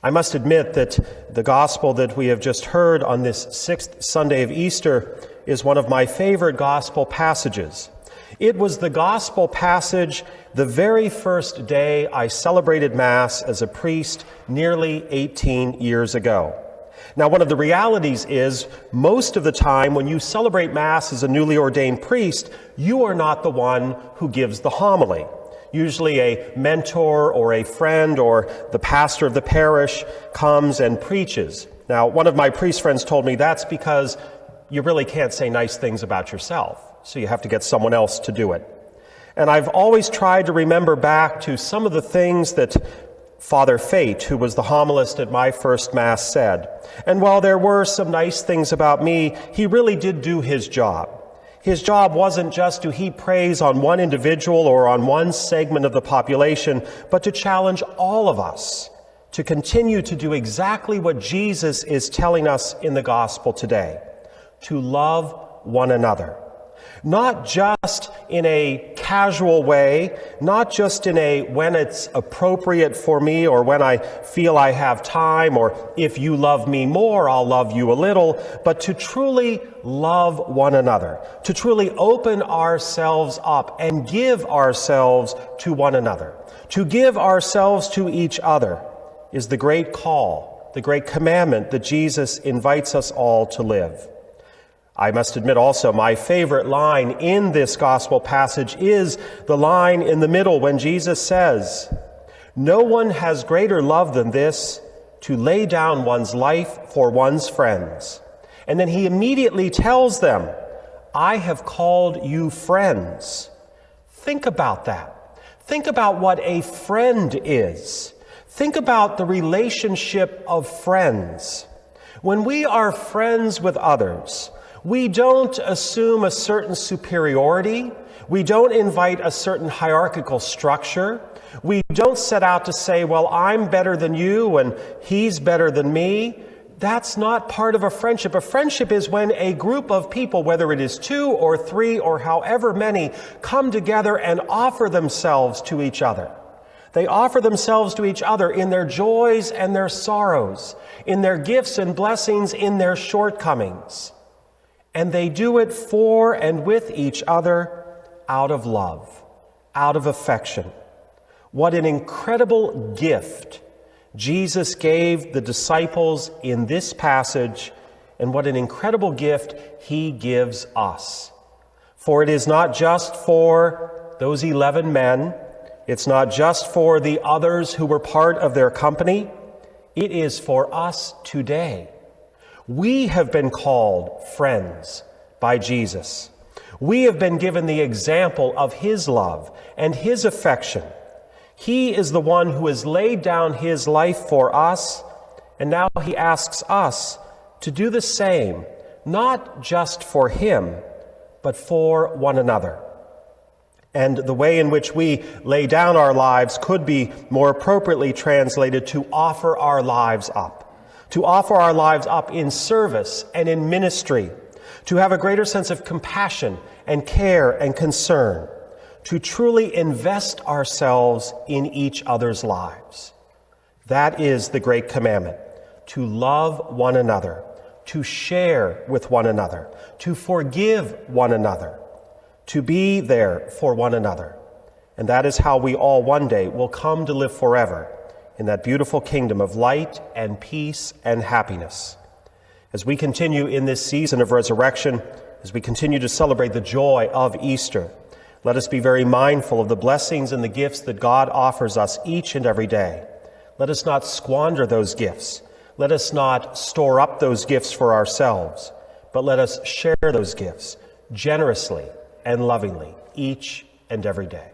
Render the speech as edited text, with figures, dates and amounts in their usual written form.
I must admit that the gospel that we have just heard on this 6th Sunday of Easter is one of my favorite gospel passages. It was the gospel passage the very first day I celebrated Mass as a priest nearly 18 years ago. Now, one of the realities is most of the time when you celebrate Mass as a newly ordained priest, you are not the one who gives the homily. Usually a mentor or a friend or the pastor of the parish comes and preaches. Now, one of my priest friends told me that's because you really can't say nice things about yourself, so you have to get someone else to do it. And I've always tried to remember back to some of the things that Father Fate, who was the homilist at my first Mass, said. And while there were some nice things about me, he really did do his job. His job wasn't just to heap praise on one individual or on one segment of the population, but to challenge all of us to continue to do exactly what Jesus is telling us in the gospel today, to love one another. Not just in a casual way, not just in a when it's appropriate for me or when I feel I have time or if you love me more, I'll love you a little, but to truly love one another, to truly open ourselves up and give ourselves to one another. To give ourselves to each other is the great call, the great commandment that Jesus invites us all to live. I must admit also my favorite line in this gospel passage is the line in the middle when Jesus says, "No one has greater love than this, to lay down one's life for one's friends." And then he immediately tells them, "I have called you friends." Think about that. Think about what a friend is. Think about the relationship of friends. When we are friends with others, we don't assume a certain superiority. We don't invite a certain hierarchical structure. We don't set out to say, well, I'm better than you and he's better than me. That's not part of a friendship. A friendship is when a group of people, whether it is 2 or 3 or however many, come together and offer themselves to each other. They offer themselves to each other in their joys and their sorrows, in their gifts and blessings, in their shortcomings. And they do it for and with each other out of love, out of affection. What an incredible gift Jesus gave the disciples in this passage, and what an incredible gift he gives us. For it is not just for those 11 men, it's not just for the others who were part of their company, it is for us today. We have been called friends by Jesus. We have been given the example of his love and his affection. He is the one who has laid down his life for us, and now he asks us to do the same, not just for him, but for one another. And the way in which we lay down our lives could be more appropriately translated to offer our lives up. To offer our lives up in service and in ministry, to have a greater sense of compassion and care and concern, to truly invest ourselves in each other's lives. That is the great commandment, to love one another, to share with one another, to forgive one another, to be there for one another. And that is how we all one day will come to live forever in that beautiful kingdom of light and peace and happiness. As we continue in this season of resurrection, as we continue to celebrate the joy of Easter, let us be very mindful of the blessings and the gifts that God offers us each and every day. Let us not squander those gifts. Let us not store up those gifts for ourselves, but let us share those gifts generously and lovingly each and every day.